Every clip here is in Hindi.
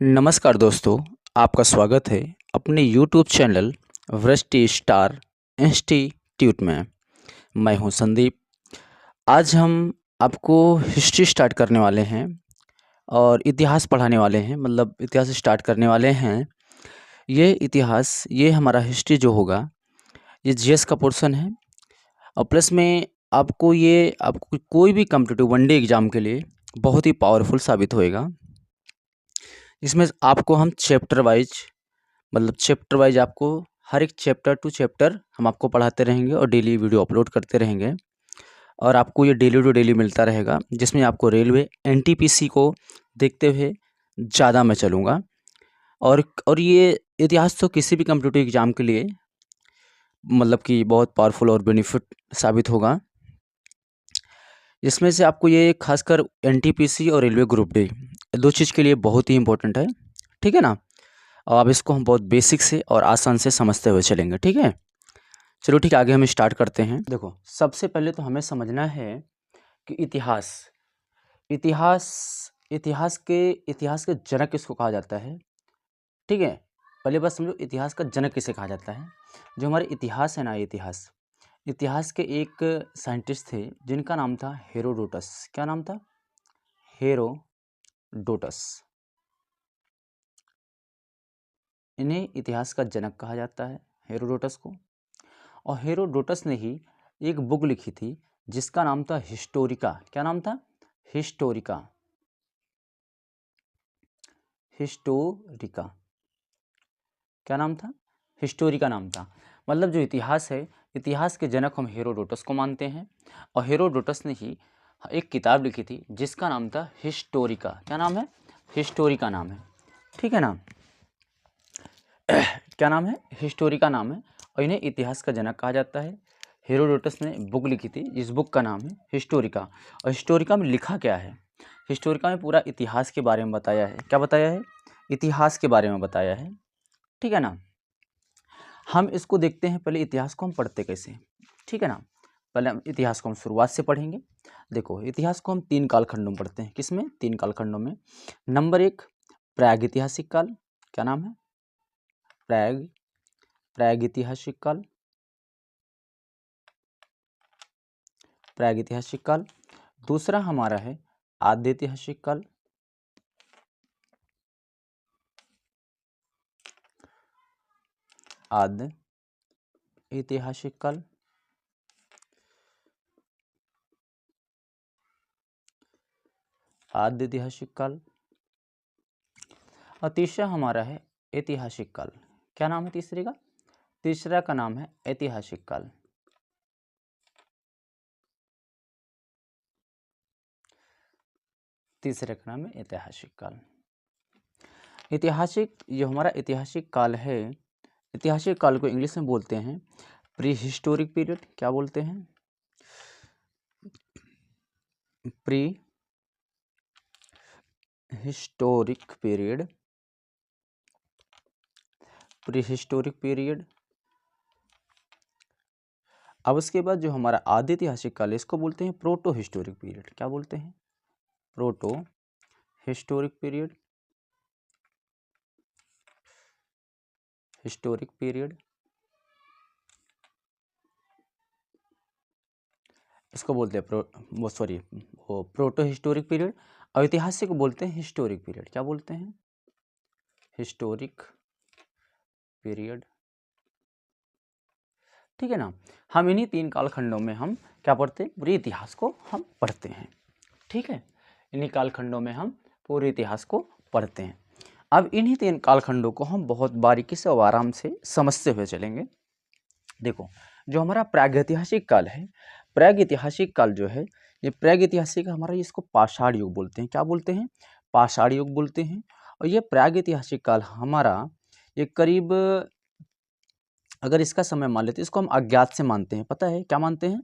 नमस्कार दोस्तों, आपका स्वागत है अपने यूट्यूब चैनल वृष्टि स्टार इंस्टीट्यूट में। मैं हूं संदीप। आज हम आपको हिस्ट्री स्टार्ट करने वाले हैं और इतिहास पढ़ाने वाले हैं, मतलब इतिहास स्टार्ट करने वाले हैं। ये हमारा हिस्ट्री जो होगा, ये जीएस का पोर्शन है और प्लस में आपको कोई भी कॉम्पिटिटिव वनडे एग्ज़ाम के लिए बहुत ही पावरफुल साबित होएगा। इसमें आपको हम चैप्टर वाइज आपको हर एक चैप्टर टू चैप्टर हम आपको पढ़ाते रहेंगे और डेली वीडियो अपलोड करते रहेंगे और आपको ये डेली टू डेली मिलता रहेगा, जिसमें आपको रेलवे एनटीपीसी को देखते हुए ज़्यादा मैं चलूँगा। और ये इतिहास तो किसी भी कॉम्पिटिटिव एग्ज़ाम के लिए मतलब कि बहुत पावरफुल और बेनिफिट साबित होगा। इसमें से आपको ये खासकर एनटीपीसी और रेलवे ग्रुप डी, दो चीज़ के लिए बहुत ही इंपॉर्टेंट है, ठीक है ना। और अब इसको हम बहुत बेसिक से और आसान से समझते हुए चलेंगे, ठीक है। चलो ठीक है, आगे हम स्टार्ट करते हैं। देखो, सबसे पहले तो हमें समझना है कि इतिहास इतिहास इतिहास के जनक किसको कहा जाता है, ठीक है। पहले बात समझो, इतिहास का जनक किसे कहा जाता है। जो हमारे इतिहास है ना, इतिहास के एक साइंटिस्ट थे जिनका नाम था हेरोडोटस। क्या नाम था? हेरोडोटस। इन्हें इतिहास का जनक कहा जाता है, हेरोडोटस को। और हेरोडोटस ने ही एक बुक लिखी थी जिसका नाम था हिस्टोरिका। क्या नाम था? हिस्टोरिका। क्या नाम था? हिस्टोरिका नाम था। मतलब जो इतिहास है, इतिहास के जनक हम हेरोडोटस को मानते हैं। और हेरोडोटस ने ही एक किताब लिखी थी जिसका नाम था हिस्टोरिका। क्या नाम है? हिस्टोरिका नाम है, ठीक है ना। क्या नाम है? हिस्टोरिका नाम है। और इन्हें इतिहास का जनक कहा जाता है। हेरोडोटस ने बुक लिखी थी, इस बुक का नाम है हिस्टोरिका। और हिस्टोरिका में लिखा क्या है? हिस्टोरिका में पूरा इतिहास के बारे में बताया है। क्या बताया है? इतिहास के बारे में बताया है, ठीक है ना। हम इसको देखते हैं, पहले इतिहास को हम पढ़ते कैसे हैं, ठीक है ना। पहले हम इतिहास को हम शुरुआत से पढ़ेंगे। देखो, इतिहास को हम 3 कालखंडों में पढ़ते हैं। किसमें? 3 कालखंडों में। नंबर 1, प्रागैतिहासिक काल। क्या नाम है? प्रागैतिहासिक काल। प्रागैतिहासिक काल। दूसरा हमारा है आद्यैतिहासिक काल। आद्यैतिहासिक काल। आद्यैतिहासिक काल। और तीसरा हमारा है ऐतिहासिक काल। क्या नाम है तीसरे का? तीसरा का नाम है ऐतिहासिक काल। तीसरे का नाम है ऐतिहासिक काल। जो हमारा ऐतिहासिक काल है, ऐतिहासिक काल को इंग्लिश में बोलते हैं प्री हिस्टोरिक पीरियड। क्या बोलते हैं? Pre historic period. Pre historic period. अब उसके बाद जो हमारा आद्य ऐतिहासिक काल है, इसको बोलते हैं प्रोटो हिस्टोरिक पीरियड। क्या बोलते हैं? Proto historic period. Historic period, इसको बोलते हैं प्रोटो हिस्टोरिक पीरियड। और ऐतिहासिक को बोलते हैं हिस्टोरिक पीरियड। क्या बोलते हैं? हिस्टोरिक पीरियड, ठीक है ना। हम इन्हीं 3 कालखंडों में हम क्या पढ़ते हैं? पूरे इतिहास को हम पढ़ते हैं, ठीक है। इन्हीं कालखंडों में हम पूरे इतिहास को पढ़ते हैं। अब इन्हीं 3 कालखंडों को हम बहुत बारीकी से और आराम से समझते हुए चलेंगे। देखो, जो हमारा प्रागैतिहासिक काल है, प्रागैतिहासिक काल जो है, ये प्रागैतिहासिक हमारा, इसको पाषाण युग बोलते हैं। क्या बोलते हैं? पाषाण युग बोलते हैं। और ये प्रागैतिहासिक काल हमारा ये करीब, अगर इसका समय मान लेते हैं, इसको हम अज्ञात से मानते हैं। पता है क्या मानते हैं?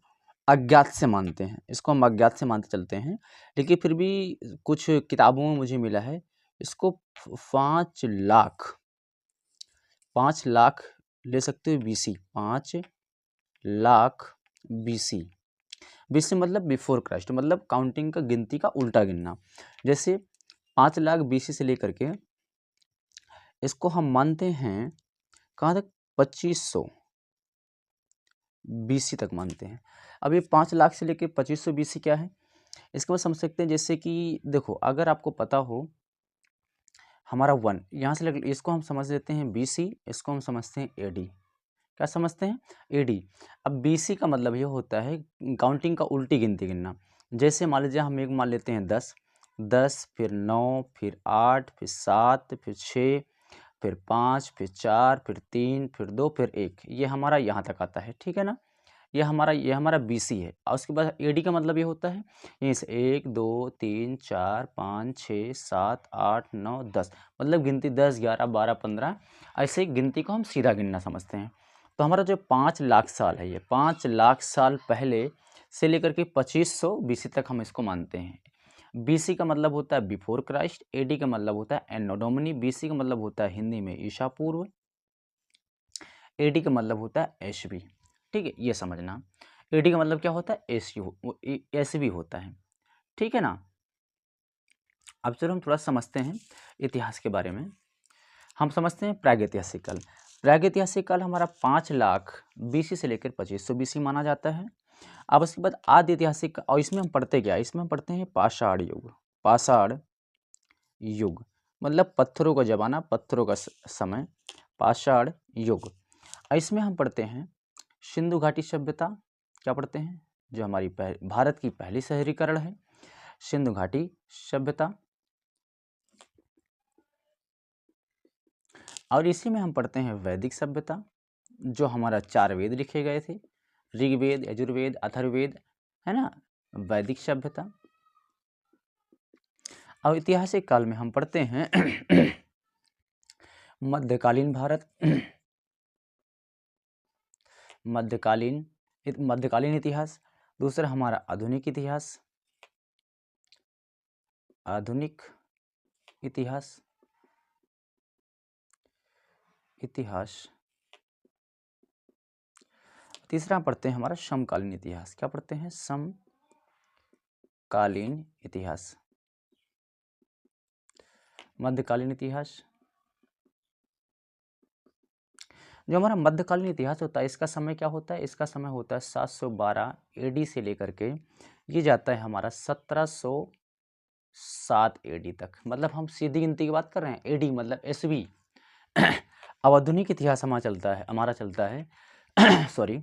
अज्ञात से मानते हैं। इसको हम अज्ञात से मानते चलते हैं, लेकिन फिर भी कुछ किताबों में मुझे मिला है इसको 5 लाख ले सकते हो BC। 5 लाख BC। BC मतलब बिफोर क्राइस्ट, मतलब काउंटिंग का, गिनती का उल्टा गिनना। जैसे 5 लाख BC से लेकर के इसको हम मानते हैं कहाँ तक, 2500 BC तक मानते हैं। अब ये 5 लाख से लेके 2500 BC क्या है, इसको समझ सकते हैं। जैसे कि देखो, अगर आपको पता हो हमारा 1 यहाँ से इसको हम समझ लेते हैं BC, इसको हम समझते हैं AD। क्या समझते हैं, AD। अब BC का मतलब ये होता है काउंटिंग का उल्टी गिनती गिनना। जैसे मान लीजिए हम एक मान लेते हैं 10, 10 फिर 9 फिर 8 फिर 7 फिर 6 फिर 5 फिर 4 फिर 3 फिर 2 फिर 1, ये हमारा यहाँ तक आता है, ठीक है ना। ये हमारा BC है। और उसके बाद AD का मतलब ये होता है यहीं से 1 2 3 4 5 6 7 8 9 10, मतलब गिनती 10 11 12 15, ऐसे गिनती को हम सीधा गिनना समझते हैं। तो हमारा जो 5 लाख साल है, ये 5 लाख साल पहले से लेकर के 2500 BC तक हम इसको मानते हैं। BC का मतलब होता है बिफोर क्राइस्ट, AD का मतलब होता है एनो डोमिनी, BC का मतलब होता है हिंदी में ईसा पूर्व, AD का मतलब होता है SB। ठीक है, ये समझना। AD का मतलब क्या होता है, SB होता है, ठीक है ना। अब चलो हम थोड़ा समझते हैं इतिहास के बारे में। हम समझते हैं प्रागैतिहासिक काल। प्रागैतिहासिक काल हमारा 5 लाख BC से लेकर 2500 BC माना जाता है। अब उसके बाद आदि ऐतिहासिक, और इसमें हम पढ़ते क्या, इसमें हम पढ़ते हैं पाषाण युग। पाषाण युग मतलब पत्थरों का जमाना, पत्थरों का समय, पाषाण युग। इसमें हम पढ़ते हैं सिंधु घाटी सभ्यता। क्या पढ़ते हैं, जो हमारी भारत की पहली शहरीकरण है, सिंधु घाटी सभ्यता। और इसी में हम पढ़ते हैं वैदिक सभ्यता, जो हमारा 4 वेद लिखे गए थे, ऋग्वेद, यजुर्वेद, अथर्ववेद, है ना, वैदिक सभ्यता। और ऐतिहासिक काल में हम पढ़ते हैं मध्यकालीन भारत, मध्यकालीन इतिहास। दूसरा हमारा आधुनिक इतिहास, आधुनिक इतिहास, तीसरा पढ़ते हैं हमारा समकालीन इतिहास। क्या पढ़ते हैं, समकालीन इतिहास, मध्यकालीन इतिहास। जो हमारा मध्यकालीन इतिहास होता है, इसका समय क्या होता है, इसका समय होता है 712 AD से लेकर के ये जाता है हमारा 1707 AD तक। मतलब हम सीधी गिनती की बात कर रहे हैं, AD मतलब SB। अब आधुनिक इतिहास हमारा चलता है सॉरी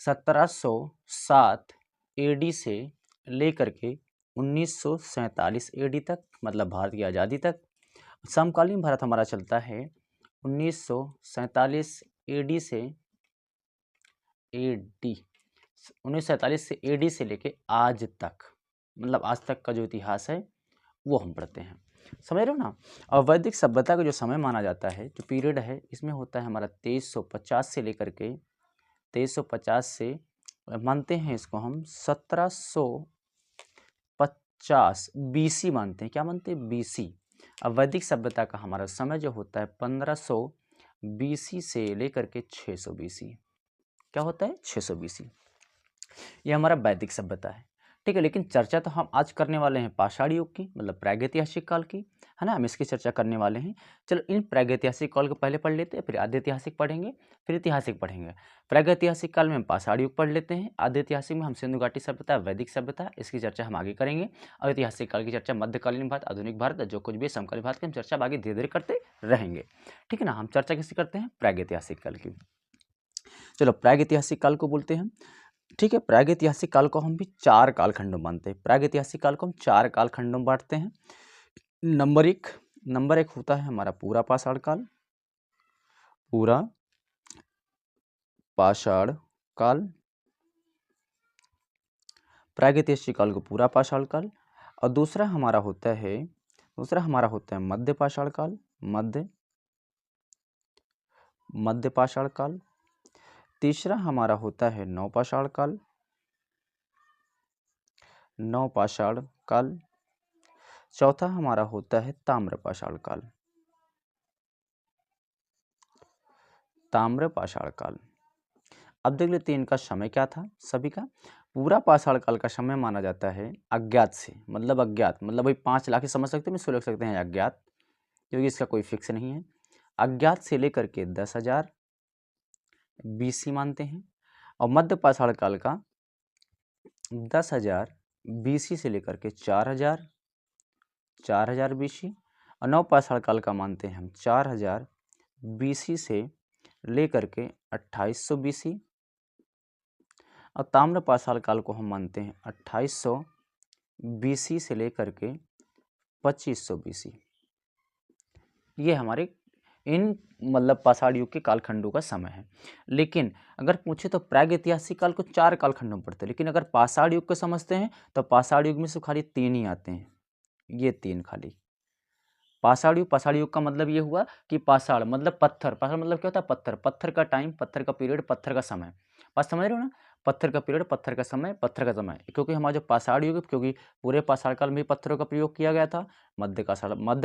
1707 AD से लेकर के 1947 AD तक, मतलब भारत की आज़ादी तक। समकालीन भारत हमारा चलता है 1947 AD से 1947 से लेके आज तक, मतलब आज तक का जो इतिहास है वो हम पढ़ते हैं, समझ रहे हो ना। और वैदिक सभ्यता का जो समय माना जाता है, जो पीरियड है, इसमें होता है हमारा 2350 से लेकर के 2350 से मानते हैं इसको हम 1750 BC मानते हैं। क्या मानते हैं, BC। अब वैदिक सभ्यता का हमारा समय जो होता है 1500 BC से लेकर के 600 BC। क्या होता है, 600 BC। ये हमारा वैदिक सभ्यता है, ठीक है। लेकिन चर्चा तो हम आज करने वाले हैं पाषाण युग की, मतलब प्रागैतिहासिक काल की, है ना। हम इसकी चर्चा करने वाले हैं। चलो इन प्रागैतिहासिक काल को पहले पढ़ लेते हैं, फिर आद्य ऐतिहासिक पढ़ेंगे, फिर ऐतिहासिक पढ़ेंगे। प्रागैतिहासिक काल में हम पाषाण युग पढ़ लेते हैं, आद्य ऐतिहासिक में हम सिंधु घाटी सभ्यता, वैदिक सभ्यता, इसकी चर्चा हम आगे करेंगे। और ऐतिहासिक काल की चर्चा मध्यकालीन भारत, आधुनिक भारत, जो कुछ भी समकालीन भारत की हम चर्चा आगे धीरे धीरे करते रहेंगे, ठीक है ना। हम चर्चा किसकी करते हैं, प्रागैतिहासिक काल की। चलो प्रागैतिहासिक काल को बोलते हैं, ठीक है। प्रागैतिहासिक काल को हम भी 4 कालखंडों में मानते हैं। प्रागैतिहासिक काल को हम 4 कालखंडों में बांटते हैं। नंबर एक होता है हमारा पूरा पाषाण काल, पूरा पाषाण काल, प्रागैतिहासिक काल को पूरा पाषाण काल। और दूसरा हमारा होता है मध्य पाषाण काल, मध्य पाषाण काल। तीसरा हमारा होता है नवपाषाण काल, नवपाषाण काल। चौथा हमारा होता है ताम्रपाषाण काल, ताम्रपाषाण काल। अब देख लेते हैं इनका समय क्या था सभी का। पूरा पाषाण काल का समय माना जाता है अज्ञात से, मतलब अज्ञात मतलब भाई 5 लाख ही समझ सकते हैं, इसको लिख सकते हैं अज्ञात, क्योंकि इसका कोई फिक्स नहीं है। अज्ञात से लेकर के 10,000 BC मानते हैं, और मध्य पाषाण काल का 10,000 BC से लेकर के 4,000 BC, और नव पाषाण काल का मानते हैं हम 4,000 BC से लेकर के 2,800 BC, और ताम्र पाषाण काल को हम मानते हैं 2,800 BC से लेकर के 2,500 BC। ये हमारे इन मतलब पाषाण युग के कालखंडों का समय है। लेकिन अगर पूछे तो प्रागैतिहासिक काल को 4 कालखंडों में पढ़ते हैं, लेकिन अगर पाषाण युग को समझते हैं तो पाषाण युग में से खाली 3 ही आते हैं, ये 3 खाली। पाषाण युग का मतलब ये हुआ कि पाषाण मतलब पत्थर, पाषाण मतलब क्या होता है, पत्थर, पत्थर का टाइम, पत्थर का पीरियड, पत्थर का समय। बात समझ रहे हो ना, पत्थर का पीरियड, पत्थर का समय, पत्थर का समय। क्योंकि हमारा जो पाषाण युग, क्योंकि पूरे पाषाण काल में भी पत्थरों का प्रयोग किया गया था, मध्य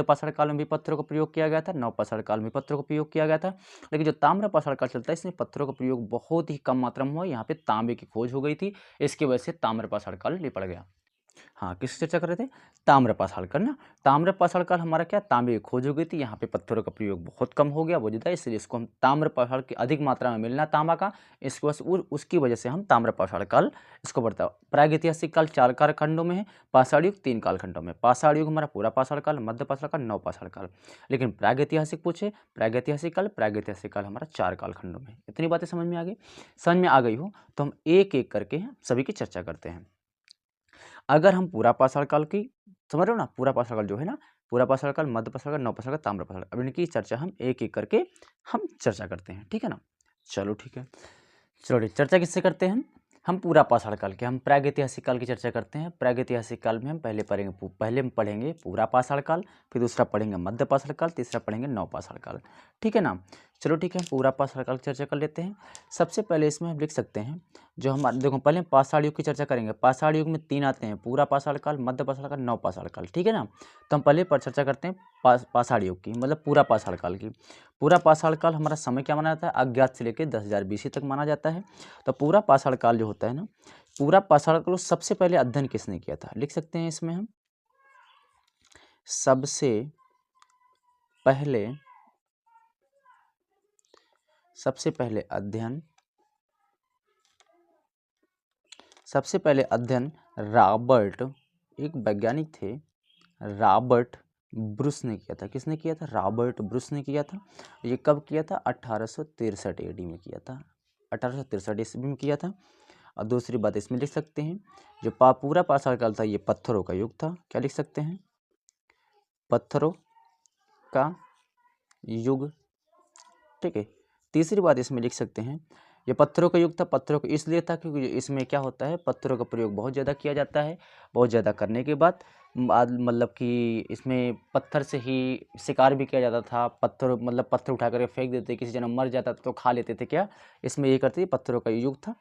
पाषाण काल में भी पत्थरों का प्रयोग किया गया था, नव पाषाण काल में पत्थरों का प्रयोग किया गया था। लेकिन जो ताम्र पाषाण काल चलता है इसमें पत्थरों का प्रयोग बहुत ही कम मात्रा में हुआ। यहाँ पे तांबे की खोज हो गई थी, इसकी वजह से ताम्र पाषाण काल निपट गया। हाँ, किस चर्चा कर रहे थे, ताम्र पाषाण काल ना। ताम्र पाषाण काल हमारा क्या, तांबे की खोज हो गई थी, यहाँ पे पत्थरों का प्रयोग बहुत कम हो गया, वजह इसलिए इसको हम ताम्र पाषाण की अधिक मात्रा में मिलना तांबा का, इसके वजह उसकी वजह से हम ताम्र पाषाण काल इसको बढ़ता है। प्रागैतिहासिक काल 4 कालखंडों में है, पाषाण युग 3 कालखंडों में। पाषाण युग हमारा पूरा पाषाण काल, मध्य पाषाण काल, नव पाषाण काल। लेकिन प्रागैतिहासिक पूछे, प्रागैतिहासिक काल हमारा 4 कालखंडों में। इतनी बातें समझ में आ गई? समझ में आ गई हो तो हम एक एक करके सभी की चर्चा करते हैं। अगर हम पूरा पाषाण काल की समझ रहे हो ना, पूरा पाषाण काल जो है ना, पूरा पाषाण काल, मध्य पाषाण काल, नव पाषाण काल, ताम्र पाषाण काल, अब इनकी चर्चा हम एक एक करके हम चर्चा करते हैं, ठीक है ना। चलो ठीक है, चलो चर्चा किससे करते हैं हम पूरा पाषाण काल के। हम प्रागैतिहासिक काल की चर्चा करते हैं। प्रागैतिहासिक काल में हम पहले पढ़ेंगे पूरा पाषाण काल, फिर दूसरा पढ़ेंगे मध्य पाषाण काल, तीसरा पढ़ेंगे नव पाषाण काल, ठीक है ना। चलो ठीक है, पूरा पाषाण काल की चर्चा कर लेते हैं। सबसे पहले इसमें हम लिख सकते हैं जो हमारे, देखो पहले पाषाण युग की चर्चा करेंगे। पाषाण युग में 3 आते हैं, पूरा पाषाण काल, मध्य पाषाण काल, नव पाषाण काल, ठीक है ना। तो हम पहले पर चर्चा करते हैं पाषाण युग की, मतलब पूरा पाषाण काल की। पूरा पाषाण काल हमारा समय क्या माना जाता है, अज्ञात से लेकर 10,000 BC तक माना जाता है। तो पूरा पाषाण काल जो होता है ना, पूरा पाषाण काल सबसे पहले अध्ययन किसने किया था, लिख सकते हैं इसमें हम, सबसे पहले अध्ययन रॉबर्ट, एक वैज्ञानिक थे, रॉबर्ट ब्रूस ने किया था। किसने किया था, रॉबर्ट ब्रूस ने किया था। ये कब किया था, 1863 AD में किया था, 1863 ईस्वी में किया था। और दूसरी बात इसमें लिख सकते हैं, जो पूरा पाषाण काल था ये पत्थरों का युग था। क्या लिख सकते हैं, पत्थरों का युग, ठीक है। तीसरी बात इसमें लिख सकते हैं, ये पत्थरों का युग था। पत्थरों का इसलिए था क्योंकि इसमें क्या होता है, पत्थरों का प्रयोग बहुत ज़्यादा किया जाता है। बहुत ज़्यादा करने के बाद मतलब कि इसमें पत्थर से ही शिकार भी किया जाता था। पत्थर उठा करके फेंक देते, किसी जन मर जाता तो खा लेते थे। क्या इसमें ये करते थे, पत्थरों का युग था,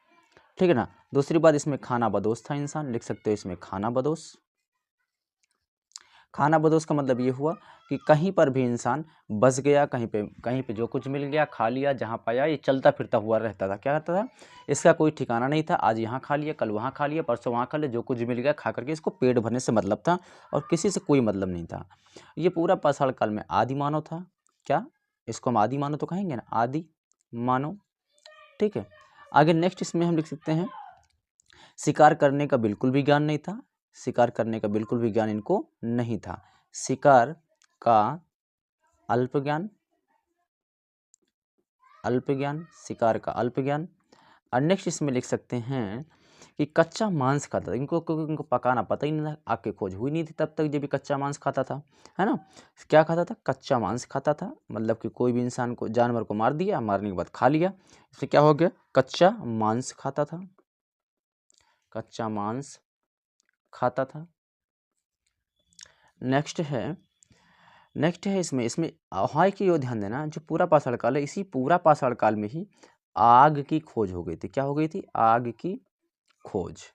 ठीक है ना। दूसरी बात इसमें खाना बदोश था इंसान, लिख सकते हो इसमें खाना बदोश। खाना बदोश का मतलब ये हुआ कि कहीं पर भी इंसान बस गया, कहीं पे जो कुछ मिल गया खा लिया, जहाँ पाया ये चलता फिरता हुआ रहता था। क्या रहता था, इसका कोई ठिकाना नहीं था, आज यहाँ खा लिया, कल वहाँ खा लिया, परसों वहाँ खा लिया, जो कुछ मिल गया खा करके इसको पेट भरने से मतलब था, और किसी से कोई मतलब नहीं था। ये पूरा पाषाण काल में आदि मानव था। क्या इसको हम आदि मानव तो कहेंगे ना, आदि मानव, ठीक है। आगे नेक्स्ट इसमें हम लिख सकते हैं, शिकार करने का बिल्कुल भी ज्ञान नहीं था। शिकार करने का बिल्कुल भी ज्ञान इनको नहीं था। शिकार का अल्प ज्ञान, शिकार का अल्प ज्ञान। और नेक्स्ट इसमें लिख सकते हैं कि कच्चा मांस खाता था इनको, क्योंकि इनको पकाना पता ही नहीं था, आग की खोज हुई नहीं थी तब तक जब भी कच्चा मांस खाता था, है ना। क्या खाता था, कच्चा मांस खाता था। मतलब कि कोई भी इंसान को, जानवर को मार दिया, मारने के बाद खा लिया, इससे क्या हो गया, कच्चा मांस खाता था, कच्चा मांस खाता था। नेक्स्ट है इसमें हाँ कि यो ध्यान देना, जो पूरा पाषाण काल है, इसी पूरा पाषाण काल में ही आग की खोज हो गई थी। क्या हो गई थी, आग की खोज।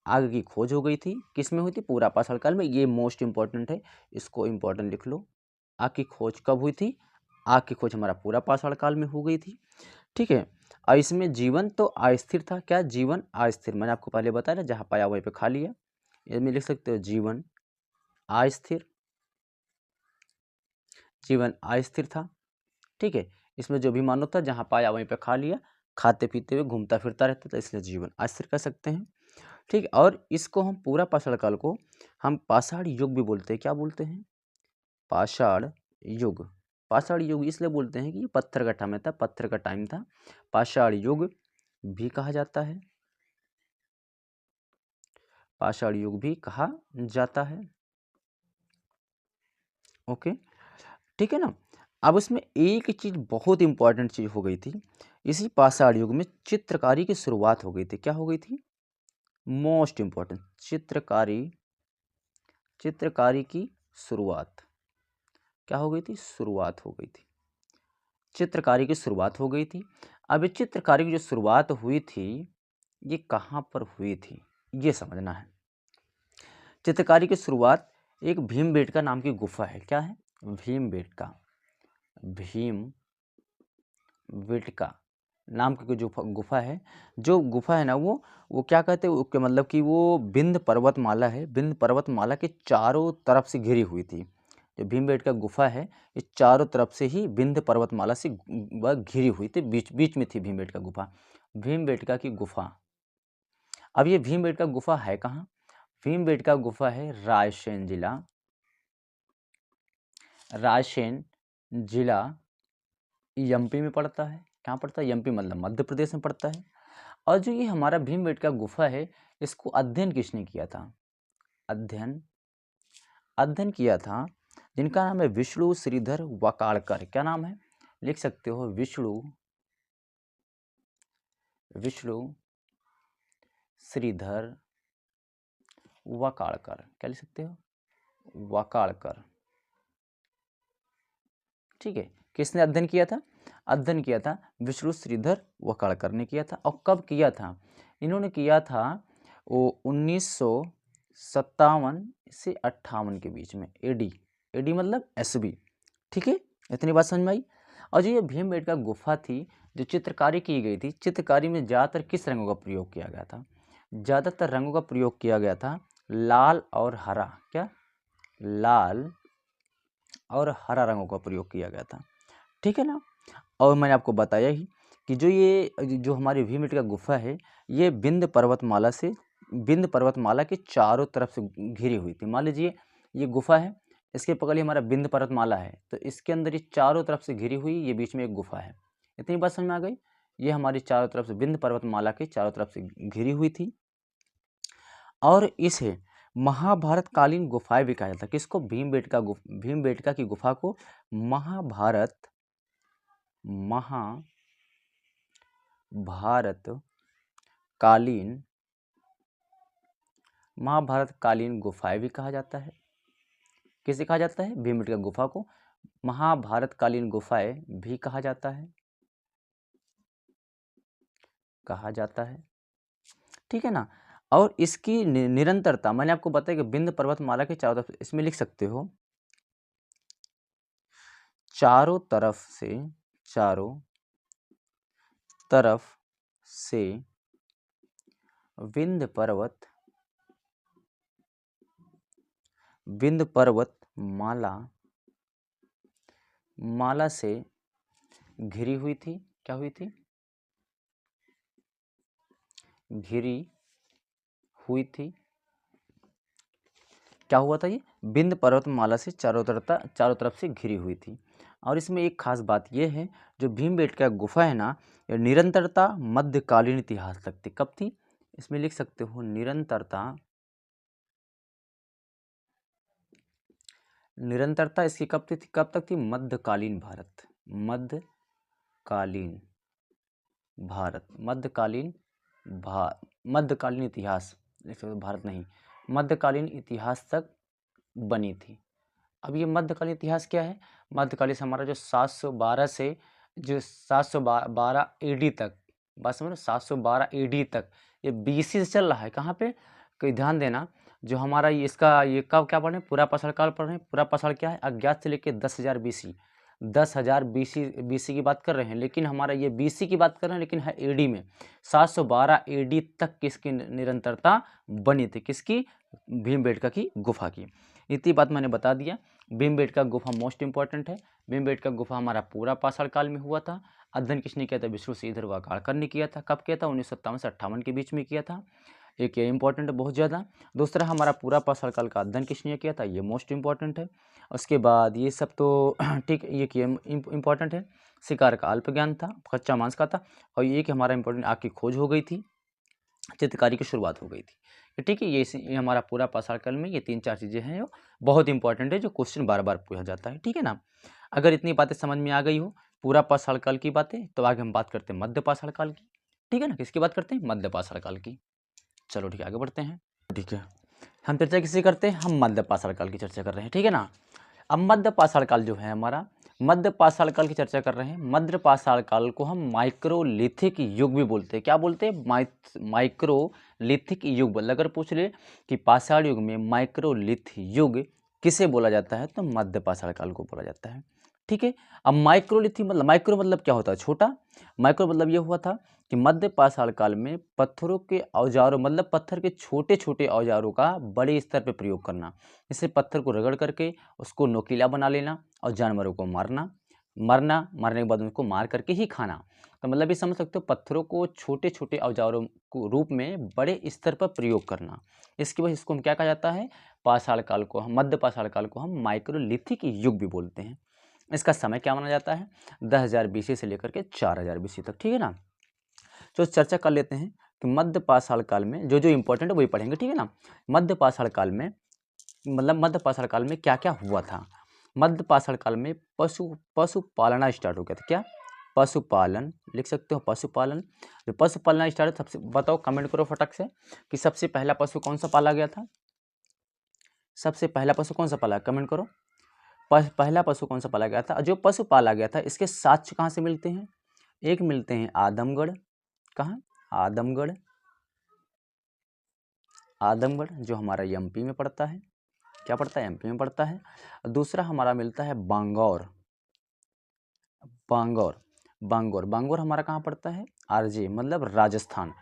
आग की खोज हो गई थी, किसमें हुई थी, पूरा पाषाण काल में। ये मोस्ट इंपॉर्टेंट है, इसको इंपॉर्टेंट लिख लो। आग की खोज कब हुई थी, आग की खोज हमारा पूरा पाषाण काल में हो गई थी, ठीक है। और इसमें जीवन तो अस्थिर था। क्या, जीवन अस्थिर, मैंने आपको पहले बताया ना, जहाँ पाया वहीं पे खा लिया। इसमें लिख सकते हो जीवन अस्थिर, जीवन अस्थिर था। ठीक है, इसमें जो भी मानव था जहाँ पाया वहीं पे खा लिया, खाते पीते हुए घूमता फिरता रहता था, इसलिए जीवन अस्थिर कह सकते हैं। ठीक है, और इसको हम पूरा पाषाण काल को हम पाषाण युग भी बोलते हैं। क्या बोलते हैं? पाषाण युग। पाषाण युग इसलिए बोलते हैं कि ये पत्थर का टाइम था, पत्थर का टाइम था, पाषाण युग भी कहा जाता है, पाषाण युग भी कहा जाता है। ओके, ठीक है ना। अब इसमें एक चीज बहुत इंपॉर्टेंट चीज हो गई थी, इसी पाषाण युग में चित्रकारी की शुरुआत हो गई थी। क्या हो गई थी? मोस्ट इंपॉर्टेंट, चित्रकारी की शुरुआत क्या हो गई थी? शुरुआत हो गई थी, चित्रकारी की शुरुआत हो गई थी। अब ये चित्रकारी की जो शुरुआत हुई थी ये कहाँ पर हुई थी, ये समझना है। चित्रकारी की शुरुआत एक भीमबेटका नाम की गुफा है। क्या है? भीमबेटका, भीमबेटका नाम की जो गुफा है, जो गुफा है ना वो क्या कहते हैं कि मतलब कि वो विंध्य पर्वतमाला है, विंध्य पर्वतमाला के चारों तरफ से घिरी हुई थी। जो भीमबेटका गुफा है ये चारों तरफ से ही विंध्य पर्वतमाला से वह घिरी हुई थी, बीच बीच में थी भीमबेटका गुफा, भीमबेटका की गुफा। अब ये भीमबेटका गुफा है कहाँ? भीमबेटका गुफा है रायसेन जिला, रायसेन जिला एमपी में पड़ता है। कहाँ पड़ता है? एमपी मतलब मध्य प्रदेश में पड़ता है। और जो ये हमारा भीमबेटका गुफा है इसको अध्ययन किसने किया था? अध्ययन किया था जिनका नाम है विष्णु श्रीधर वाकाड़कर। क्या नाम है? लिख सकते हो विष्णु श्रीधर वाकाड़कर। क्या लिख सकते हो? वाकाड़कर। ठीक है, किसने अध्ययन किया था? अध्ययन किया था विष्णु श्रीधर वाकाड़कर ने किया था। और कब किया था? इन्होंने किया था वो 1957 से 58 के बीच में, एडी मतलब एसबी। ठीक है, इतनी बात समझ में आई। और जो ये भीमबेटका गुफा थी, जो चित्रकारी की गई थी, चित्रकारी में ज़्यादातर किस रंगों का प्रयोग किया गया था? ज़्यादातर रंगों का प्रयोग किया गया था लाल और हरा। क्या? लाल और हरा रंगों का प्रयोग किया गया था। ठीक है ना। और मैंने आपको बताया ही कि जो हमारी भीमबेटका गुफा है ये विंध्य पर्वतमाला के चारों तरफ से घिरी हुई थी। मान लीजिए ये गुफा है, इसके बगल ही हमारा विंध्य पर्वतमाला है, तो इसके अंदर ये चारों तरफ से घिरी हुई, ये बीच में एक गुफा है। इतनी बात समझ में आ गई। ये हमारी चारों तरफ से विंध्य पर्वतमाला के चारों तरफ से घिरी हुई थी। और इसे महाभारत कालीन गुफाएं भी कहा जाता है। किसको? भीमबेटका की गुफा को महाभारत कालीन गुफाएं भी कहा जाता है। किसे कहा जाता है? भीमबेटका गुफा को महाभारत कालीन गुफाएं भी कहा जाता है। ठीक है ना। और इसकी निरंतरता मैंने आपको बताया कि विंध्य पर्वतमाला के चारों तरफ, इसमें लिख सकते हो चारों तरफ से विंध्य पर्वत माला से घिरी हुई थी। क्या हुई थी? घिरी हुई थी। क्या हुआ था? ये विंध्य पर्वतमाला से चारों तरफ से घिरी हुई थी। और इसमें एक खास बात यह है, जो भीमबेटका गुफा है ना, ये निरंतरता मध्यकालीन इतिहास तक थी। कब थी? इसमें लिख सकते हो निरंतरता इसकी कब तक थी? मध्यकालीन मध्यकालीन इतिहास, भारत नहीं, मध्यकालीन इतिहास तक बनी थी। अब ये मध्यकालीन इतिहास क्या है? मध्यकालीन हमारा जो 712 एडी तक, बात समझ, 712 एडी तक ये बीसी से चल रहा है। कहाँ पे? कोई ध्यान देना, जो हमारा ये कब क्या पढ़ रहे हैं? पूरा पाषाण काल पढ़ रहे हैं। पूरा पाषाण क्या है? अज्ञात से लेकर 10,000 बीसी, 10,000 बीसी की बात कर रहे हैं, लेकिन हमारा ये बीसी की बात कर रहे हैं, लेकिन है एडी में। 712 एडी तक किसकी निरंतरता बनी थी? किसकी? भीमबेटका की गुफा की। इतनी बात मैंने बता दिया। भीमबेटका गुफा मोस्ट इंपॉर्टेंट है। भीमबेटका गुफा हमारा पूरा पाषाण काल में हुआ था। अध्ययन किसने किया था? विष्णुश्रीधर वाकाड़कर ने किया था। कब किया था? 1957 से 58 के बीच में किया था। एक ये इंपॉर्टेंट है बहुत ज़्यादा। दूसरा, हमारा पूरा पाषाण काल का अध्ययन किसने किया था? ये मोस्ट इंपॉर्टेंट है। उसके बाद ये सब तो ठीक, ये इंपॉर्टेंट है। शिकार का अल्प ज्ञान था, कच्चा मांस का था। और ये कि हमारा इंपॉर्टेंट आग की खोज हो गई थी, चित्रकारी की शुरुआत हो गई थी। ठीक है, ये हमारा पूरा पाषाण काल में ये 3-4 चीज़ें हैं जो बहुत इंपॉर्टेंट है, जो क्वेश्चन बार बार पूछा जाता है। ठीक है ना। अगर इतनी बातें समझ में आ गई हो पूरा पाषाण काल की बातें, तो आगे हम बात करते हैं मध्य पाषाण काल की। ठीक है ना, किसकी बात करते हैं? मध्य पाषाण काल की। चलो ठीक है, आगे बढ़ते हैं। ठीक है, हम चर्चा किससे करते हैं? हम मध्य पाषाण काल की चर्चा कर रहे हैं। ठीक है ना। अब मध्य पाषाण काल जो है हमारा, मध्य पाषाण काल की चर्चा कर रहे हैं। मध्य पाषाण काल को हम माइक्रोलिथिक युग भी बोलते हैं। क्या बोलते हैं? माइक्रोलिथिक युग बोल। अगर पूछ ले कि पाषाण युग में माइक्रोलिथ युग किसे बोला जाता है, तो मध्य पाषाण काल को बोला जाता है। ठीक है। अब माइक्रोलिथिक मतलब, माइक्रो मतलब क्या होता है? छोटा। माइक्रो मतलब ये हुआ था कि मध्य पाषाण काल में पत्थरों के औजारों, मतलब पत्थर के छोटे छोटे औजारों का बड़े स्तर पर प्रयोग करना। जैसे पत्थर को रगड़ करके उसको नोकीला बना लेना और जानवरों को मारना, मारने के बाद उनको मार करके ही खाना। तो मतलब ये समझ सकते हो, पत्थरों को छोटे छोटे औजारों को रूप में बड़े स्तर पर प्रयोग करना। इसकी वजह इसको हम क्या कहा जाता है? पाषाण काल को, हम मध्य पाषाण काल को हम माइक्रोलिथिक युग भी बोलते हैं। इसका समय क्या माना जाता है? 10,000 BC से लेकर के 4,000 BC तक। ठीक है ना। तो चर्चा कर लेते हैं कि मध्य पाषाण काल में जो जो इंपॉर्टेंट है वही पढ़ेंगे। ठीक है ना। मध्य पाषाण काल में, मतलब मध्य पाषाण काल में क्या क्या हुआ था? मध्य पाषाण काल में पशु पालना स्टार्ट हो गया था। क्या? पशुपालन, लिख सकते हो पशुपालन। जो पशु पालना स्टार्ट, सबसे बताओ, कमेंट करो फटक से कि सबसे पहला पशु कौन सा पाला गया था? सबसे पहला पशु कौन सा पाला? कमेंट करो। पहला पशु कौन सा पाला गया था? जो पशु पाला गया था, इसके साक्ष्य कहाँ से मिलते हैं? एक मिलते हैं आदमगढ़। कहाँ? आदमगढ़। आदमगढ़ जो हमारा एमपी में पड़ता है। क्या पड़ता है? एमपी में पड़ता है। दूसरा हमारा मिलता है बांगौर। बांगौर हमारा कहाँ पड़ता है? आरजे, मतलब राजस्थान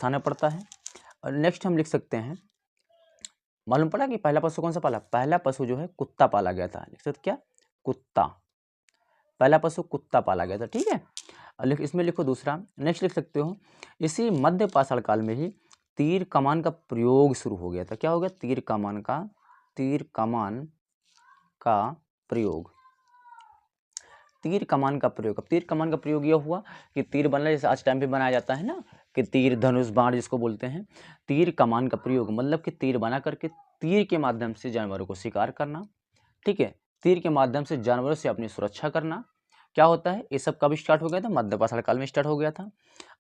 में पड़ता है। और नेक्स्ट हम लिख सकते हैं, मालूम पड़ा कि पहला पशु कौन सा पाला? पहला पशु जो है कुत्ता पाला गया था। लिख सकते क्या? कुत्ता। पहला पशु कुत्ता पाला गया था। ठीक है। इसमें लिखो दूसरा। नेक्स्ट लिख सकते हो, इसी मध्य पाषाण काल में ही तीर कमान का प्रयोग शुरू हो गया था। क्या हो गया? तीर कमान का प्रयोग। तीर कमान का प्रयोग। अब तीर कमान का प्रयोग यह हुआ कि तीर बनना, जैसे आज टाइम पे बनाया जाता है ना, कि तीर धनुष बाण जिसको बोलते हैं। तीर कमान का प्रयोग मतलब कि तीर बना करके तीर के माध्यम से जानवरों को शिकार करना। ठीक है। तीर के माध्यम से जानवरों से अपनी सुरक्षा करना। क्या होता है? ये सब कब स्टार्ट हो गया था? मध्य पाषाण काल में स्टार्ट हो गया था।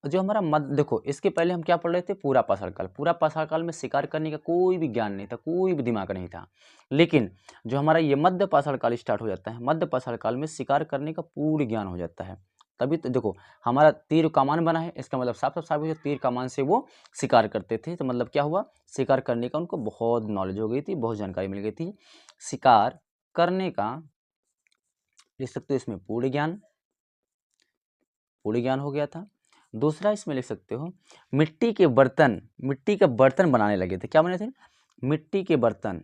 जो हमारा मध्य, देखो इसके पहले हम क्या पढ़ रहे थे? पूरा पाषाण काल। पूरा पाषाण काल में शिकार करने का कोई भी ज्ञान नहीं था, कोई भी दिमाग नहीं था। लेकिन जो हमारा ये मध्य पाषाण काल स्टार्ट हो जाता है, मध्य पाषाण काल में शिकार करने का पूर्ण ज्ञान हो जाता है। तभी तो देखो हमारा तीर कमान बना है, इसका मतलब साफ साफ साबित है, तीर कमान से वो शिकार करते थे। तो मतलब क्या हुआ? शिकार करने का उनको बहुत नॉलेज हो गई थी, बहुत जानकारी मिल गई थी। शिकार करने का, लिख सकते हो इसमें पूर्ण ज्ञान हो गया था। दूसरा इसमें लिख सकते हो, मिट्टी के बर्तन बनाने लगे थे। क्या बने थे? मिट्टी के बर्तन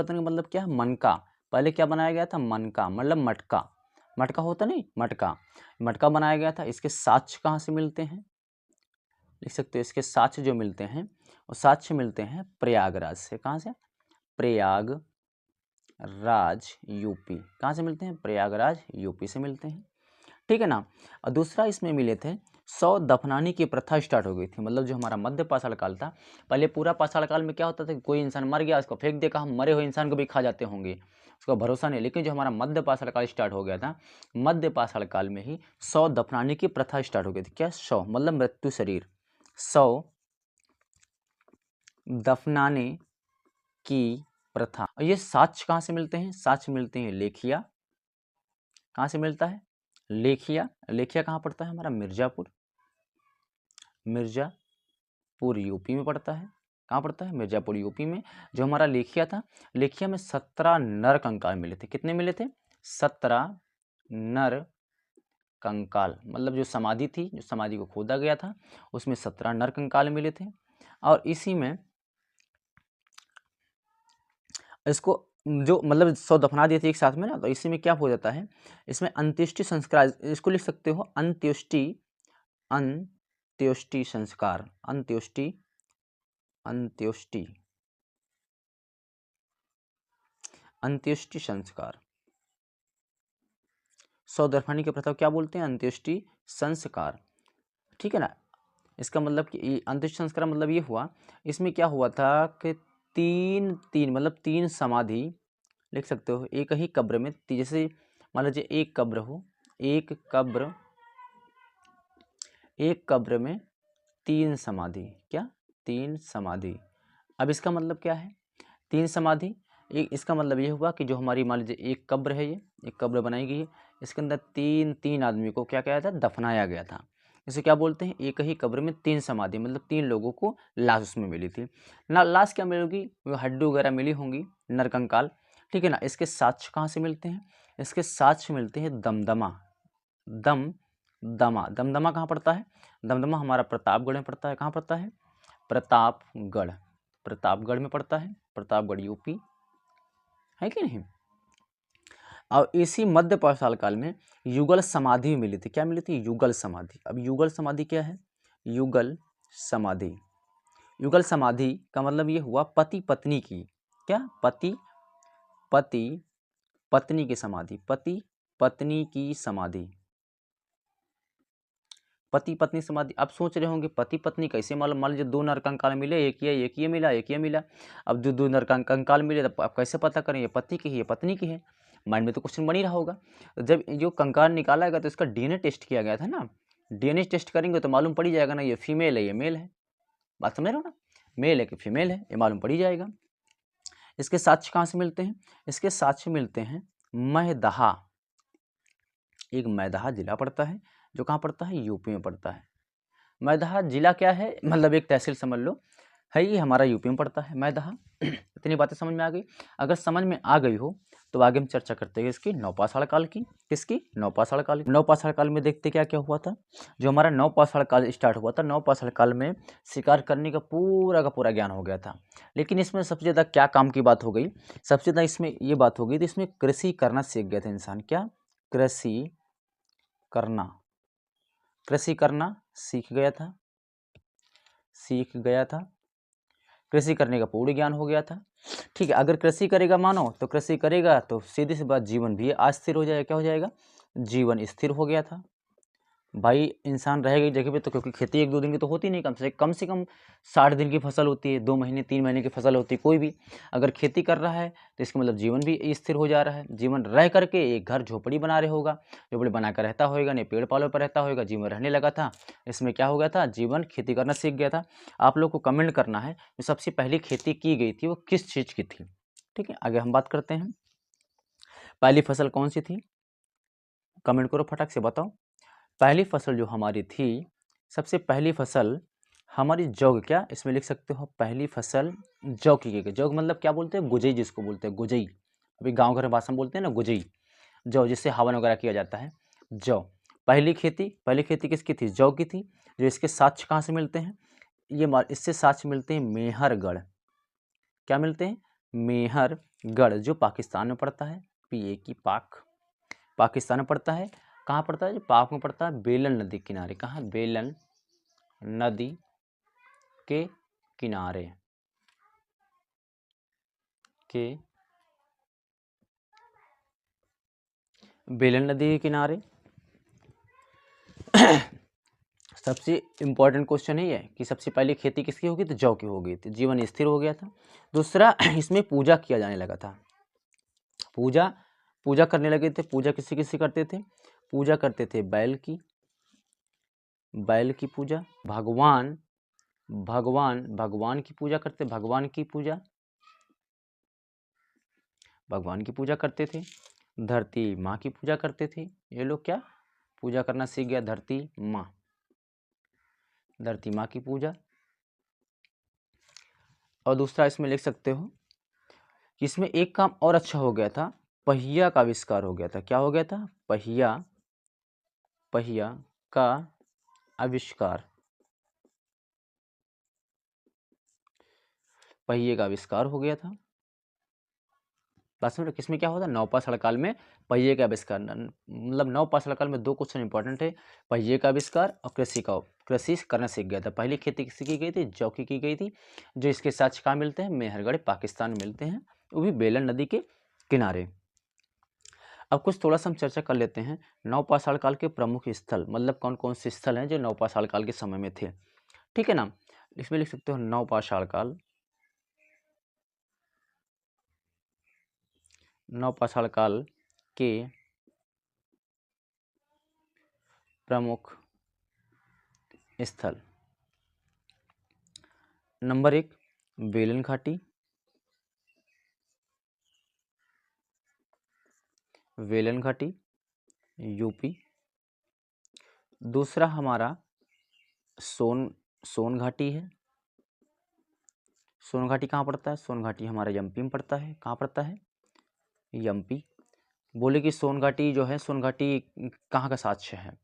का मतलब क्या है? मनका। पहले क्या बनाया गया था? मनका, मतलब मटका होता नहीं, मटका बनाया गया था। इसके साक्ष्य कहाँ से मिलते हैं? लिख सकते हो इसके साक्ष्य जो मिलते हैं, वो साक्ष्य मिलते हैं प्रयागराज से। कहाँ से? प्रयागराज यूपी। कहाँ से मिलते हैं? प्रयागराज यूपी से मिलते हैं। ठीक है ना। और दूसरा इसमें मिले थे, 100 दफनाने की प्रथा स्टार्ट हो गई थी। मतलब जो हमारा मध्य पाषाण काल था, पहले पूरा पाषाण काल में क्या होता था कि कोई इंसान मर गया, उसको फेंक देगा, हम मरे हुए इंसान को भी खा जाते होंगे, उसका भरोसा नहीं। लेकिन जो हमारा मध्य पाषाण काल स्टार्ट हो गया था, मध्य पाषाण काल में ही 100 दफनाने की प्रथा स्टार्ट हो गई थी। क्या? 100 मतलब मृत्यु शरीर, 100 दफनाने की प्रथा। और ये साक्ष्य कहाँ से मिलते हैं? साक्ष्य मिलते हैं लेखिया। कहाँ से मिलता है? लेखिया कहाँ पड़ता है? हमारा मिर्जापुर यूपी में पड़ता है। कहाँ पड़ता है? मिर्जापुर यूपी में। जो हमारा लेखिया था, लेखिया में 17 नर कंकाल मिले थे। कितने मिले थे? 17 नर कंकाल। मतलब जो समाधि थी, जो समाधि को खोदा गया था, उसमें 17 नर कंकाल मिले थे। और इसी में इसको जो मतलब 100 दफना दिए थे एक साथ में ना, तो इसी में क्या हो जाता है, इसमें अंत्येष्टि संस्कार, इसको लिख सकते हो अंत्येष्टि, अंत्येष्टि संस्कार, अंत्येष्टि, अंत्येष्टि, अंत्येष्टि संस्कार। 100 दफनाने की प्रथा क्या बोलते हैं, अंत्येष्टि संस्कार, ठीक है ना। इसका मतलब कि अंत्येष्टि संस्कार मतलब ये हुआ, इसमें क्या हुआ था कि तीन तीन मतलब 3 समाधि लिख सकते हो एक ही कब्र में, जैसे मान लीजिए एक कब्र हो, एक कब्र में 3 समाधि, क्या 3 समाधि। अब इसका मतलब क्या है, 3 समाधि, एक इसका मतलब ये हुआ कि जो हमारी मान लीजिए एक कब्र है, ये एक कब्र बनाई गई है, इसके अंदर तीन आदमी को क्या किया था, दफनाया गया था। इसे क्या बोलते हैं, एक ही कब्र में 3 समाधि, मतलब 3 लोगों को लाश उसमें मिली थी ना। लाश क्या मिलेगी, वो हड्डी वगैरह मिली होंगी, नरकंकाल, ठीक है ना। इसके साक्ष्य कहाँ से मिलते हैं, इसके साक्ष्य मिलते हैं दमदमा, दमदमा कहाँ पड़ता है, दमदमा हमारा प्रतापगढ़ में पड़ता है। कहाँ पड़ता है, प्रतापगढ़, प्रतापगढ़ में पड़ता है, प्रतापगढ़ यूपी है कि नहीं। और इसी मध्य पाषाण काल में युगल समाधि मिली थी, क्या मिली थी, युगल समाधि। अब युगल समाधि क्या है, युगल समाधि, युगल समाधि का मतलब ये हुआ पति पत्नी की, क्या पति पत्नी की समाधि, पति पत्नी की समाधि, पति पत्नी समाधि। अब सोच रहे होंगे पति पत्नी कैसे, मालूम, मान लीजिए 2 नरकंकाल मिले, एक ये मिला, एक ये मिला। अब दो नरकंकाल मिले तो आप कैसे पता करें ये पति की है ये पत्नी की है, माइंड में तो क्वेश्चन बन ही रहा होगा। जब जो कंकाल निकाला गया तो इसका डीएनए टेस्ट किया गया था ना, डीएनए टेस्ट करेंगे तो मालूम पड़ ही जाएगा ना, ये फीमेल है ये मेल है, बात समझ रहे हो ना, मेल है कि फीमेल है ये मालूम पड़ ही जाएगा। इसके साक्ष्य कहाँ से मिलते हैं, इसके साक्ष्य मिलते हैं महदहा, एक मैदहा जिला पड़ता है, जो कहाँ पड़ता है, यूपी में पड़ता है। मैदहा जिला क्या है, मतलब एक तहसील समझ लो, है ये हमारा यूपी में पड़ता है मैदहा। इतनी बातें समझ में आ गई। अगर समझ में आ गई हो तो आगे हम चर्चा करते हैं इसकी नवपाषाण काल की, किसकी, नवपाषाण काल। नवपाषाण काल में देखते क्या क्या हुआ था, जो हमारा नवपाषाण काल स्टार्ट हुआ था, नवपाषाण काल में शिकार करने का पूरा ज्ञान हो गया था। लेकिन इसमें सबसे ज़्यादा क्या काम की बात हो गई, सबसे ज़्यादा इसमें ये बात हो गई थी, इसमें कृषि करना सीख गया था इंसान, क्या, कृषि करना, कृषि करना सीख गया था, कृषि करने का पूर्ण ज्ञान हो गया था। ठीक है, अगर कृषि करेगा, मानो तो कृषि करेगा तो सीधी सी बात जीवन भी अस्थिर हो जाएगा, क्या हो जाएगा, जीवन स्थिर हो गया था। भाई इंसान रहेगा एक जगह पे तो, क्योंकि खेती 1-2 दिन की तो होती नहीं, कम से कम 60 दिन की फसल होती है, 2 महीने 3 महीने की फसल होती है। कोई भी अगर खेती कर रहा है तो इसका मतलब जीवन भी स्थिर हो जा रहा है, जीवन रह करके एक घर झोपड़ी बना रहे होगा, झोपड़ी बना कर रहता होगा, नहीं पेड़ पालों पर रहता होगा, जीवन रहने लगा था। इसमें क्या हो गया था, जीवन खेती करना सीख गया था। आप लोग को कमेंट करना है जो सबसे पहली खेती की गई थी वो किस चीज़ की थी। ठीक है, आगे हम बात करते हैं, पहली फसल कौन सी थी, कमेंट करो फटाक से बताओ। पहली फसल जो हमारी थी, सबसे पहली फसल हमारी जौ, क्या इसमें लिख सकते हो, पहली फसल जौ की गई। जौ मतलब क्या बोलते हैं, गुजई, जिसको बोलते हैं गुजई, अभी गांव घर भाषा में बोलते हैं ना गुजई, जौ जिससे हवन वगैरह किया जाता है, जौ। पहली खेती किसकी थी, जौ की थी। जो इसके साक्ष्य कहाँ से मिलते हैं, इससे साक्ष्य मिलते हैं मेहरगढ़, क्या मिलते हैं, मेहरगढ़, जो पाकिस्तान में पड़ता है, PA की पाकिस्तान में पड़ता है। कहाँ पड़ता है, जो पाक में पड़ता है, बेलन नदी के किनारे, कहाँ, बेलन नदी के किनारे बेलन नदी के किनारे। सबसे इम्पोर्टेंट क्वेश्चन है ये कि सबसे पहले खेती किसकी होगी, तो जौ की हो गई थी, जीवन स्थिर हो गया था। दूसरा, इसमें पूजा किया जाने लगा था, पूजा करने लगे थे। पूजा किसी किसी करते थे, पूजा करते थे बैल की पूजा, भगवान की पूजा करते, भगवान की पूजा करते थे। धरती माँ की पूजा करते थे। ये लोग क्या पूजा करना सीख गया, धरती माँ की पूजा। और दूसरा इसमें लिख सकते हो कि इसमें एक काम और अच्छा हो गया था, पहिया का आविष्कार हो गया था। क्या हो गया था, पहिया का आविष्कार पहिए का आविष्कार हो गया था। बात समझ रहे हो? किसमें क्या होता है, नवपाषाण काल में पहिए का आविष्कार। मतलब नवपाषाण काल में 2 क्वेश्चन इंपॉर्टेंट है, पहिए का आविष्कार और कृषि करना सीख गया था। पहली खेती किसकी की गई थी, जौ की गई थी, जो इसके साक्ष्य कहाँ मिलते हैं, मेहरगढ़ पाकिस्तान में मिलते हैं, वो भी बेलन नदी के किनारे। अब कुछ थोड़ा सा हम चर्चा कर लेते हैं नवपाषाण काल के प्रमुख स्थल, मतलब कौन कौन से स्थल हैं जो नवपाषाण काल के समय में थे। ठीक है ना, इसमें लिख सकते हो नवपाषाण काल, नवपाषाण काल के प्रमुख स्थल। नंबर 1 बेलन घाटी, वेलन घाटी यूपी। दूसरा हमारा सोन घाटी है। सोन घाटी कहाँ पड़ता है, सोन घाटी हमारा एमपी में पड़ता है। कहाँ पड़ता है, एमपी। बोले कि सोन घाटी जो है, सोन घाटी कहाँ का साक्ष्य है,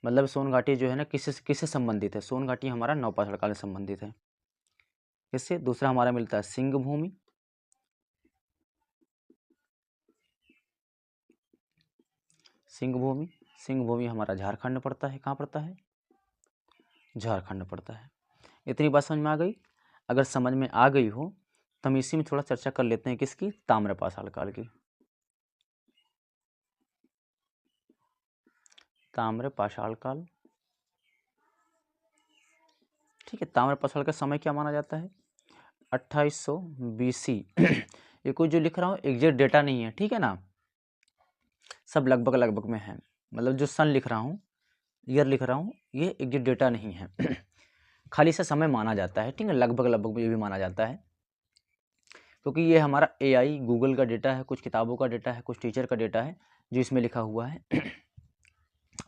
मतलब सोन घाटी जो है ना किससे किससे संबंधित है, सोन घाटी हमारा नवपाषाण काल से संबंधित है। किससे, दूसरा हमारा मिलता है सिंह भूमि, सिंह भूमि हमारा झारखंड में पड़ता है। कहाँ पड़ता है, झारखंड में पड़ता है। इतनी बात समझ में आ गई। अगर समझ में आ गई हो तो हम इसी में थोड़ा चर्चा कर लेते हैं, किसकी, ताम्रपाषाण काल की। ताम्रपाषाण काल, ठीक है। ताम्रपाषाण का समय क्या माना जाता है, 2800 BC। ये कोई जो लिख रहा हूँ एग्जैक्ट डेटा नहीं है, ठीक है ना, सब लगभग लगभग में है। मतलब जो सन लिख रहा हूँ, ईयर लिख रहा हूँ, ये एग्जैक्ट डेटा नहीं है। खाली सा समय माना जाता है, ठीक है, लगभग लगभग में ये भी माना जाता है, क्योंकि ये हमारा AI गूगल का डेटा है, कुछ किताबों का डेटा है, कुछ टीचर का डेटा है जो इसमें लिखा हुआ है।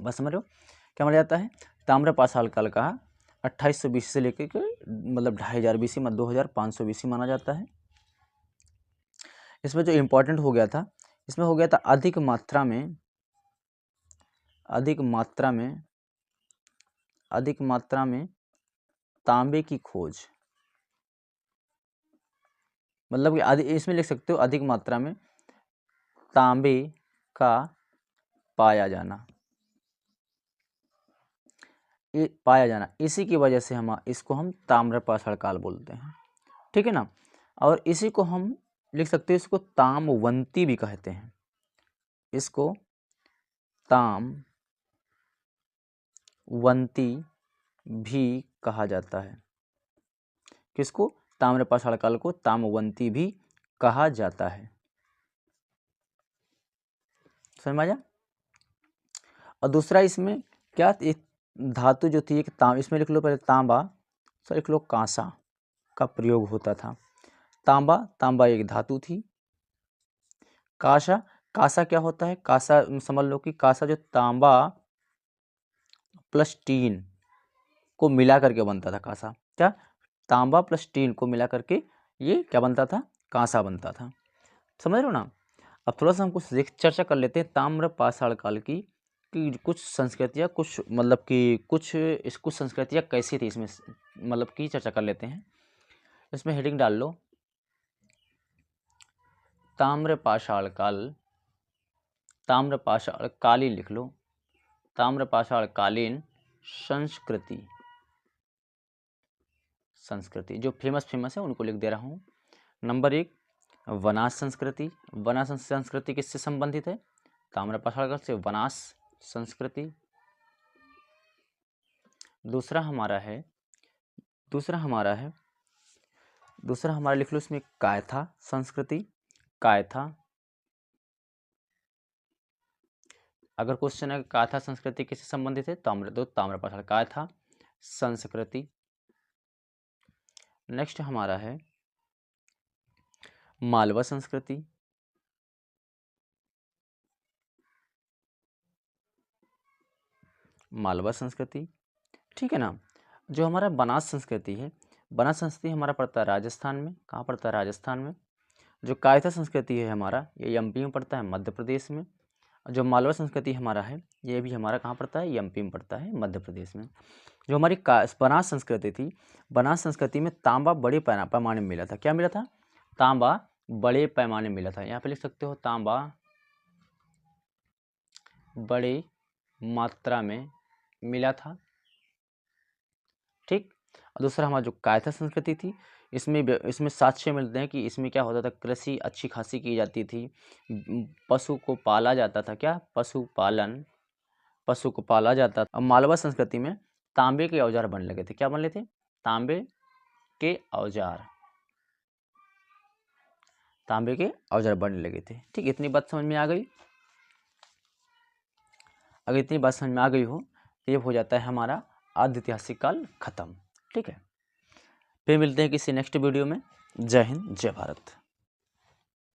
बस समझ रहे हो क्या माना जाता है, ताम्रपाषाण काल का 2800 BC से लेकर के मतलब 2500 BC में 2500 BC माना जाता है। इसमें जो इम्पोर्टेंट हो गया था, इसमें हो गया था अधिक मात्रा में तांबे की खोज। मतलब कि इसमें लिख सकते हो अधिक मात्रा में तांबे का पाया जाना, इसी की वजह से इसको हम ताम्रपाषाण काल बोलते हैं, ठीक है ना। और इसी को हम लिख सकते हैं, इसको तामवंती भी कहते हैं, इसको तामवंती भी कहा जाता है। किसको, ताम्रपाषाण काल को तामवंती भी कहा जाता है। समझ में आया। और दूसरा इसमें क्या, एक धातु जो थी, एक इसमें लिख लो पहले तांबा, सर लिख लो कांसा का प्रयोग होता था। तांबा एक धातु थी। कांसा क्या होता है, कांसा समझ लो कि कांसा जो तांबा प्लस टीन को मिला करके बनता था कांसा। क्या, तांबा प्लस टीन को मिला करके ये क्या बनता था, कांसा बनता था। समझ रहे हो ना। अब थोड़ा सा हम कुछ चर्चा कर लेते हैं ताम्रपाषाण काल की, कि कुछ संस्कृतियाँ, कुछ मतलब कि कुछ संस्कृतियाँ कैसी थी, इसमें मतलब की चर्चा कर लेते हैं। इसमें हेडिंग डाल लो ताम्रपाषाण कालीन लिख लो, ताम्रपाषाण कालीन संस्कृति जो फेमस है उनको लिख दे रहा हूँ। नंबर 1 वनास संस्कृति। वनास संस्कृति किससे संबंधित है, ताम्रपाषाण काल से वनास संस्कृति। दूसरा हमारा लिख लो इसमें कायथा संस्कृति। कायथा, अगर क्वेश्चन है कायथा संस्कृति किससे संबंधित है, ताम्रपाषाण कायथा संस्कृति। नेक्स्ट हमारा है मालवा संस्कृति। मालवा संस्कृति, ठीक है ना। जो हमारा बनास संस्कृति है, बनास संस्कृति हमारा पड़ता है राजस्थान में। कहाँ पड़ता है, राजस्थान में। जो कायथा संस्कृति है हमारा, ये एमपी में पड़ता है, मध्य प्रदेश में। जो मालवा संस्कृति हमारा है ये भी हमारा कहाँ पड़ता है, एमपी में पड़ता है, मध्य प्रदेश में। जो हमारी बनास संस्कृति थी, बनास संस्कृति में तांबा बड़े पैमाने में मिला था। क्या मिला था? तांबा बड़े पैमाने में मिला था। यहाँ पे लिख सकते हो तांबा बड़े मात्रा में मिला था। ठीक। और दूसरा हमारा जो कायथा संस्कृति थी, इसमें साक्ष्य मिलते हैं कि इसमें क्या होता था, कृषि अच्छी खासी की जाती थी, पशु को पाला जाता था। क्या? पशुपालन, पशु को पाला जाता था। अब मालवा संस्कृति में तांबे के औजार बनने लगे थे। क्या बन रहे थे? तांबे के औजार, तांबे के औजार बनने लगे थे। ठीक, इतनी बात समझ में आ गई। अगर इतनी बात समझ में आ गई हो तो ये हो जाता है हमारा आद्य ऐतिहासिक काल खत्म। ठीक है, फिर मिलते हैं किसी नेक्स्ट वीडियो में। जय हिंद, जय भारत।